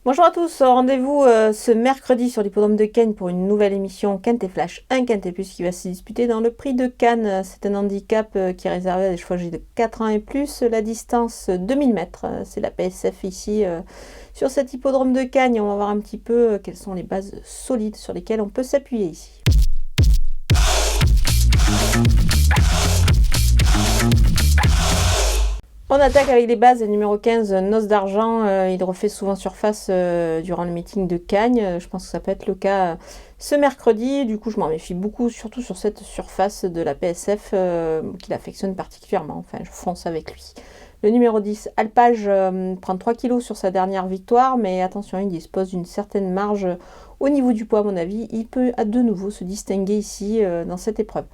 Bonjour à tous, rendez-vous ce mercredi sur l'hippodrome de Cannes pour une nouvelle émission Quintet Flash, un Quintet Plus qui va se disputer dans le prix de Cannes. C'est un handicap qui est réservé à des chevaux âgés de 4 ans et plus, la distance 2000 mètres. C'est la PSF ici sur cet hippodrome de Cannes. On va voir un petit peu quelles sont les bases solides sur lesquelles on peut s'appuyer ici. On attaque avec les bases, le numéro 15, Noce d'Argent. Il refait souvent surface durant le meeting de Cagnes. Je pense que ça peut être le cas ce mercredi. Du coup, je m'en méfie beaucoup, surtout sur cette surface de la PSF qu'il affectionne particulièrement. Enfin, je fonce avec lui. Le numéro 10, Alpage, prend 3 kilos sur sa dernière victoire, mais attention, il dispose d'une certaine marge au niveau du poids, à mon avis. Il peut à de nouveau se distinguer ici dans cette épreuve.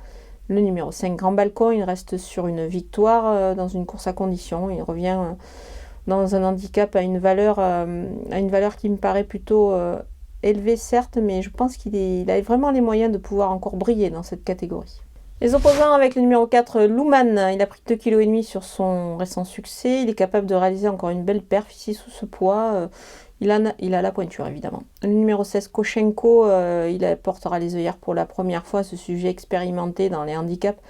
Le numéro 5, Grand Balcon, il reste sur une victoire dans une course à condition. Il revient dans un handicap à une valeur qui me paraît plutôt élevée, certes, mais je pense qu'il a vraiment les moyens de pouvoir encore briller dans cette catégorie. Les opposants avec le numéro 4, Luman, il a pris 2,5 kg sur son récent succès. Il est capable de réaliser encore une belle perf ici sous ce poids. Il a la pointure, évidemment. Le numéro 16, Koshenko, il portera les œillères pour la première fois. Ce sujet expérimenté dans les handicaps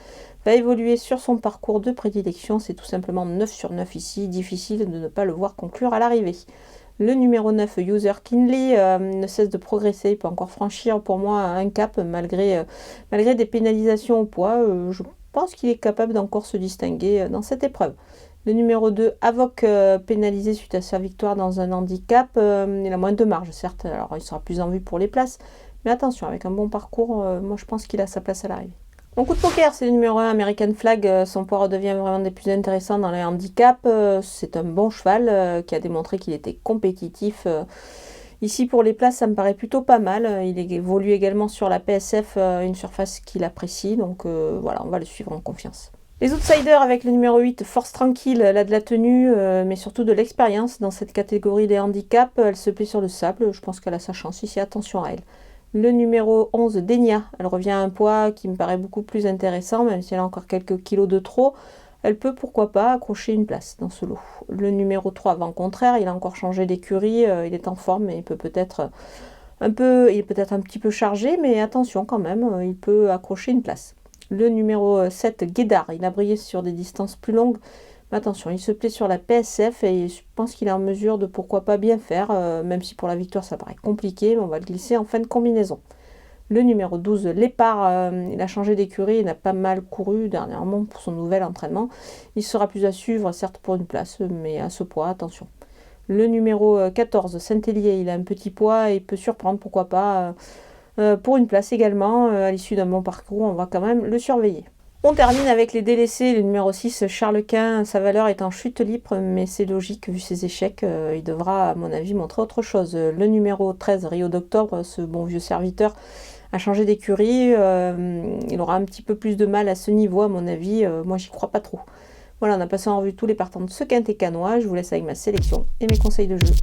va évoluer sur son parcours de prédilection. C'est tout simplement 9 sur 9 ici. Difficile de ne pas le voir conclure à l'arrivée. Le numéro 9, User Kinley, ne cesse de progresser. Il peut encore franchir pour moi un cap malgré des pénalisations au poids. Je pense qu'il est capable d'encore se distinguer dans cette épreuve. Le numéro 2, Avoc, pénalisé suite à sa victoire dans un handicap. Il a moins de marge, certes. Alors, il sera plus en vue pour les places. Mais attention, avec un bon parcours, moi, je pense qu'il a sa place à l'arrivée. Mon coup de poker, c'est le numéro 1, American Flag. Son poids redevient vraiment des plus intéressants dans les handicaps. C'est un bon cheval qui a démontré qu'il était compétitif. Ici, pour les places, ça me paraît plutôt pas mal. Il évolue également sur la PSF, une surface qu'il apprécie. Donc voilà, on va le suivre en confiance. Les outsiders avec le numéro 8, Force Tranquille, elle a de la tenue, mais surtout de l'expérience dans cette catégorie des handicaps. Elle se plaît sur le sable, je pense qu'elle a sa chance ici, attention à elle. Le numéro 11, Denia, elle revient à un poids qui me paraît beaucoup plus intéressant, même si elle a encore quelques kilos de trop. Elle peut, pourquoi pas, accrocher une place dans ce lot. Le numéro 3, Vent Contraire, il a encore changé d'écurie, il est en forme, mais il est peut-être un petit peu chargé, mais attention quand même, il peut accrocher une place. Le numéro 7, Guédard, il a brillé sur des distances plus longues. Mais attention, il se plaît sur la PSF et je pense qu'il est en mesure de pourquoi pas bien faire, même si pour la victoire ça paraît compliqué, mais on va le glisser en fin de combinaison. Le numéro 12, Lépard, il a changé d'écurie, il a pas mal couru dernièrement pour son nouvel entraînement. Il sera plus à suivre, certes pour une place, mais à ce poids, attention. Le numéro 14, Saint-Hélier, il a un petit poids et peut surprendre, pourquoi pas. Pour une place également, à l'issue d'un bon parcours, on va quand même le surveiller. On termine avec les délaissés. Le numéro 6, Charles Quint, sa valeur est en chute libre, mais c'est logique vu ses échecs. Il devra, à mon avis, montrer autre chose. Le numéro 13, Rio d'Octobre, ce bon vieux serviteur, a changé d'écurie. Il aura un petit peu plus de mal à ce niveau, à mon avis. Moi, j'y crois pas trop. Voilà, on a passé en revue tous les partants de ce quintet cannois. Je vous laisse avec ma sélection et mes conseils de jeu.